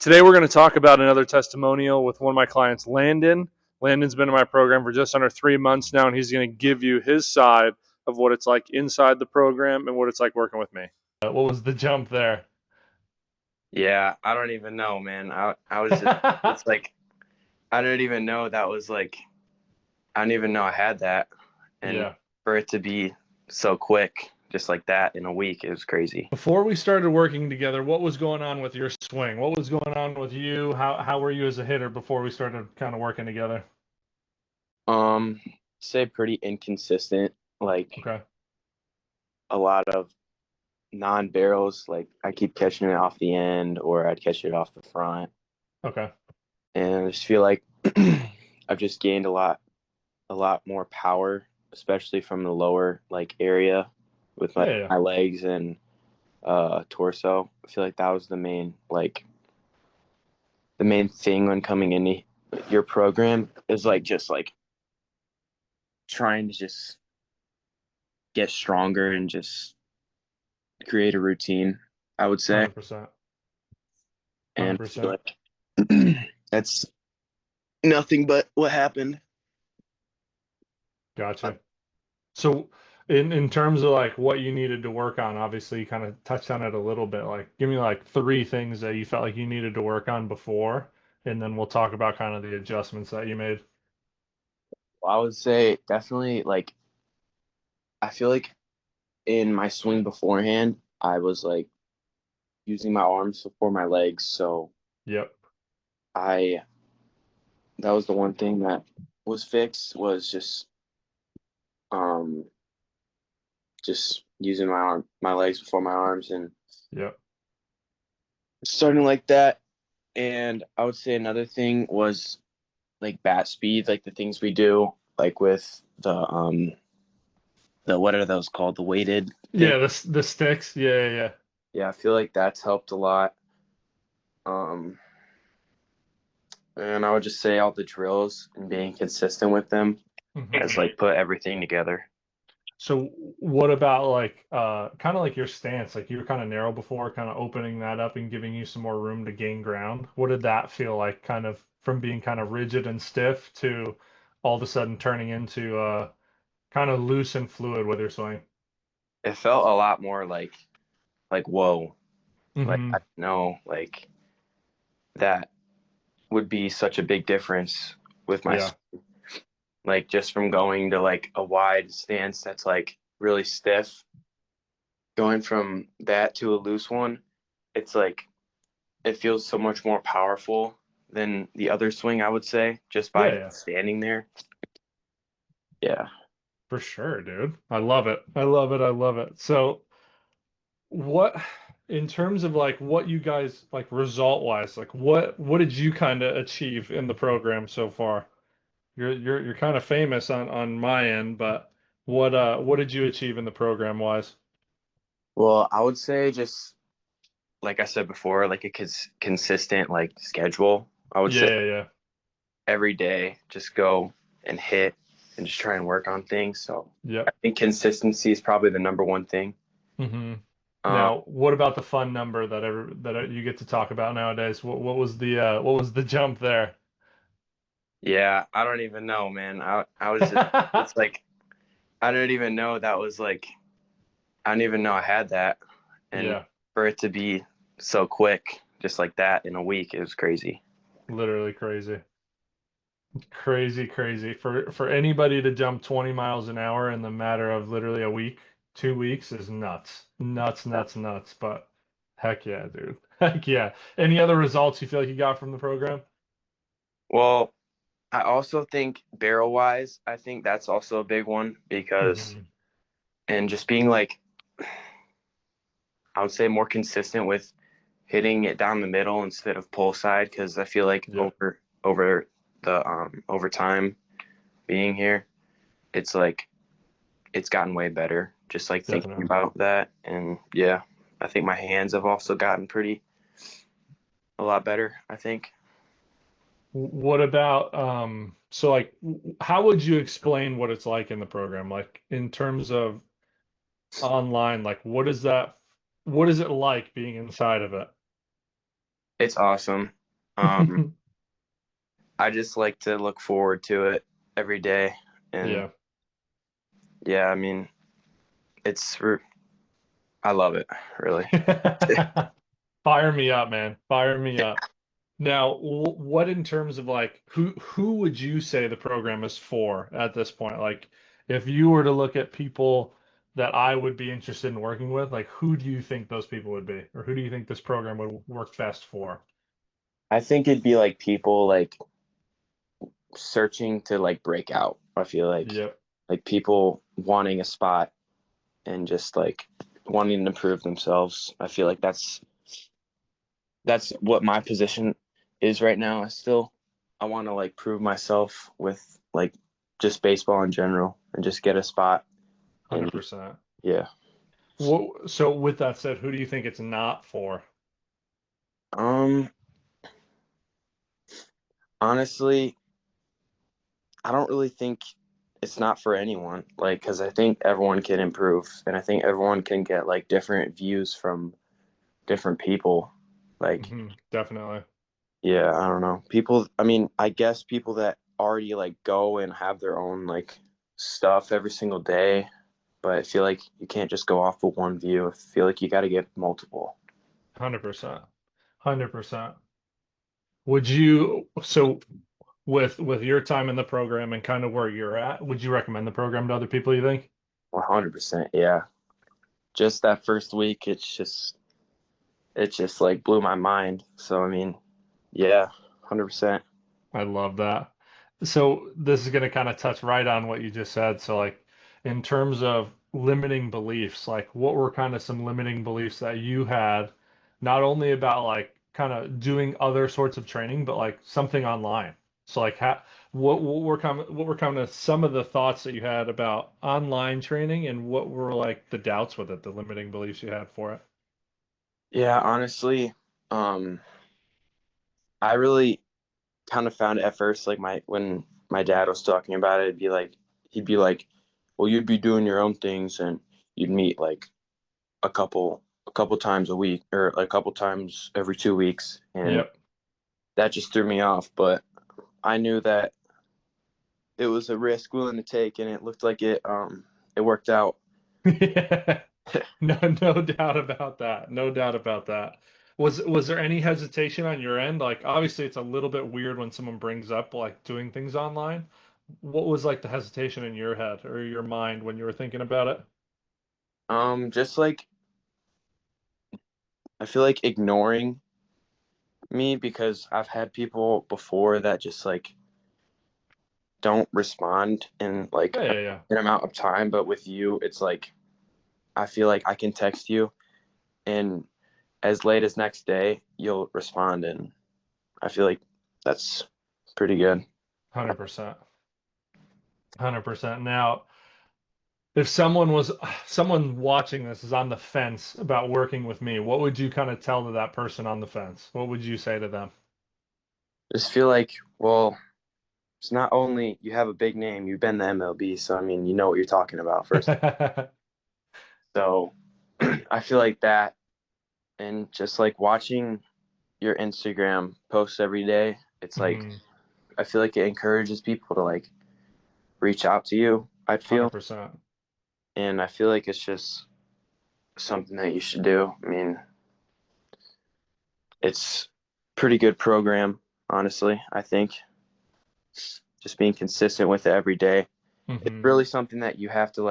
Today we're going to talk about another testimonial with one of my clients, Landyn. Landyn's been in my program for just under 3 months now, and he's going to give you his side of what it's like inside the program and what it's like working with me. What was the jump there? Yeah, I don't even know, man. I was just it's like I don't even know that was like I don't even know I had that. And Yeah. for it to be so quick, just like that in a week, it was crazy. Before we started working together, what was going on with your swing? What was going on with you? How were you as a hitter before we started kind of working together? Um, say pretty inconsistent, like Okay. a lot of non-barrels, like I keep catching it off the end or I'd catch it off the front. Okay. And I just feel like I've just gained a lot more power, especially from the lower like area with my, Yeah, yeah. my legs and torso. I feel like that was the main thing when coming into your program is like just like trying to just get stronger and just create a routine, I would say. 100%. And I feel 100%. like that's nothing but what happened. Gotcha. So in terms of like what you needed to work on, obviously you kind of touched on it a little bit. Like give me like three things that you felt like you needed to work on before, and then we'll talk about kind of the adjustments that you made. I would say definitely like I feel like in my swing beforehand, I was like using my arms before my legs, so Yep. I that was the one thing that was fixed was um just using my legs before my arms and Yep. starting like that. And I would say another thing was like bat speed, like the things we do, like with the what are those called? The weighted thing. Yeah, the sticks. Yeah, yeah, Yeah, I feel like that's helped a lot. Um, and I would just say all the drills and being consistent with them yeah. has like put everything together. So what about like kind of like your stance? Like you were kind of narrow before, kind of opening that up and giving you some more room to gain ground. What did that feel like kind of from being kind of rigid and stiff to all of a sudden turning into kind of loose and fluid with your swing? It felt a lot more like whoa, like Hmm. I know like that would be such a big difference with my Yeah. like just from going to like a wide stance that's like really stiff, going from that to a loose one, it's like it feels so much more powerful than the other swing, I would say, just Yeah, by yeah. standing there. Yeah. For sure, dude. I love it. I love it. I love it. So what in terms of like what you guys like result wise, like what did you kind of achieve in the program so far? You're kind of famous on my end, but what did you achieve in the program wise? Well, I would say just like I said before, like a consistent like schedule. I would Yeah, say yeah, yeah. every day just go and hit and just try and work on things. So I Yep. think consistency is probably the number one thing. Hmm. Um, Now, what about the fun number that you get to talk about nowadays? What was what was the jump there? yeah, I don't even know, man. I was just it's like I don't even know that was like I don't even know I had that. And Yeah, for it to be so quick, just like that in a week, it was crazy. literally crazy. Crazy, crazy. For anybody to jump 20 miles an hour in the matter of literally a week, 2 weeks is nuts. Nuts, Yeah. nuts, nuts. But heck yeah, dude. Heck yeah. Any other results you feel like you got from the program? Well, I also think barrel wise, I think that's also a big one because Hmm. and just being like I would say more consistent with hitting it down the middle instead of pull side because I feel like Yeah, over time being here, it's like it's gotten way better. Just like thinking definitely. about that, and yeah, I think my hands have also gotten pretty a lot better. I think. What about so like how would you explain what it's like in the program? Like in terms of online, like what is it like being inside of it? It's awesome. Um, I just like to look forward to it every day. And Yeah. yeah, I mean, it's I love it, really. Fire me up, man. Fire me up. Now, what in terms of like who would you say the program is for at this point? Like, if you were to look at people that I would be interested in working with, like who do you think those people would be, or who do you think this program would work best for? I think it'd be like people like searching to like break out. I feel Yep, like people wanting a spot and just like wanting to prove themselves. I feel like that's what my position is right now. I want to like prove myself with like just baseball in general and just get a spot. And 100%. yeah. So with that said, who do you think it's not for? Um, honestly, I don't really think it's not for anyone. Like, because I think everyone can improve, and I think everyone can get like different views from different people. Like, Definitely. yeah, I don't know. People, I mean, I guess people that already like go and have their own like stuff every single day, but I feel like you can't just go off of one view. I feel like you got to get multiple. 100%. 100%. Would you, so with your time in the program and kind of where you're at, would you recommend the program to other people, you think? 100%. Yeah. Just that first week, it just like blew my mind. So, I mean, yeah, 100%. I love that. So this is going to kind of touch right on what you just said. So like in terms of limiting beliefs, like what were kind of some limiting beliefs that you had, not only about like kind of doing other sorts of training, but like something online. So like what were kind of some of the thoughts that you had about online training and what were like the doubts with it, the limiting beliefs you had for it? Yeah, honestly, um, I really kind of found it at first, like when my dad was talking about it, he'd be like, well, you'd be doing your own things and you'd meet like a couple times a week or like a couple times every 2 weeks, and Yep. that just threw me off. But I knew that it was a risk willing to take, and it looked like it worked out. No, no doubt about that. No doubt about that. Was there any hesitation on your end? Like obviously it's a little bit weird when someone brings up like doing things online. What was like the hesitation in your head or your mind when you were thinking about it? Just like I feel like ignoring me because I've had people before that just like don't respond in like Yeah, yeah, yeah. an amount of time, but with you, it's like I feel like I can text you and as late as next day you'll respond, and I feel like that's pretty good. 100%. 100%. Now, if someone watching this is on the fence about working with me, what would you kind of tell to that person on the fence? What would you say to them? Just feel like, well, it's not only you have a big name, you've been the MLB, so I mean, you know what you're talking about first. So I feel like that, and just like watching your Instagram posts every day, it's like Mhm. I feel like it encourages people to like reach out to you, I feel. 100%. And I feel like it's just something that you should do. I mean, it's pretty good program, honestly. I think just being consistent with it every day. It's Hmm. really something that you have to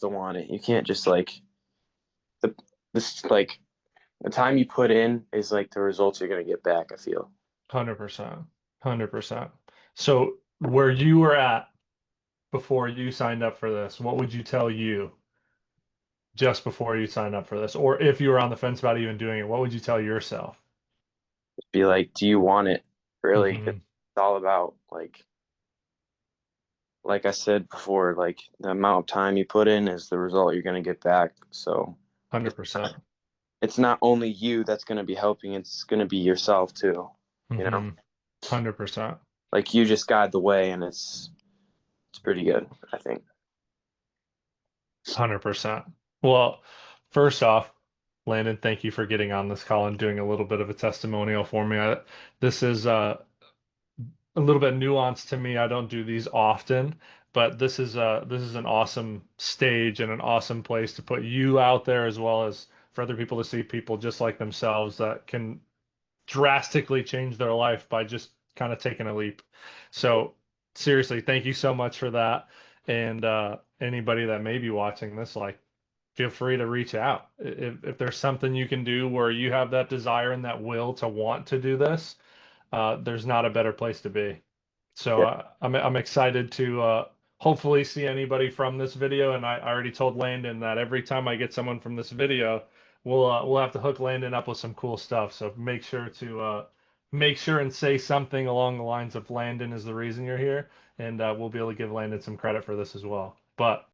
want it. You can't just like the this like the time you put in is like the results you're gonna get back, I feel. 100%. 100%. So where you were at before you signed up for this, what would you tell you just before you signed up for this? Or if you were on the fence about even doing it, what would you tell yourself? Be like, do you want it really? Hmm. It's all about like I said before, like the amount of time you put in is the result you're gonna get back. So it's 100%. it's not only you that's going to be helping, it's going to be yourself too, you know, Hmm. 100%. like you just guide the way, and it's pretty good, I think. 100%. Well, first off, Landon, thank you for getting on this call and doing a little bit of a testimonial for me. This is a little bit nuanced to me. I don't do these often, but this is an awesome stage and an awesome place to put you out there as well as for other people to see people just like themselves that can drastically change their life by just kind of taking a leap. So seriously, thank you so much for that. And anybody that may be watching this, like, feel free to reach out. If there's something you can do where you have that desire and that will to want to do this, there's not a better place to be. So Yeah. I'm excited to hopefully see anybody from this video. And I already told Landon that every time I get someone from this video, we'll have to hook Landon up with some cool stuff. So make sure and say something along the lines of Landon is the reason you're here, and we'll be able to give Landon some credit for this as well. But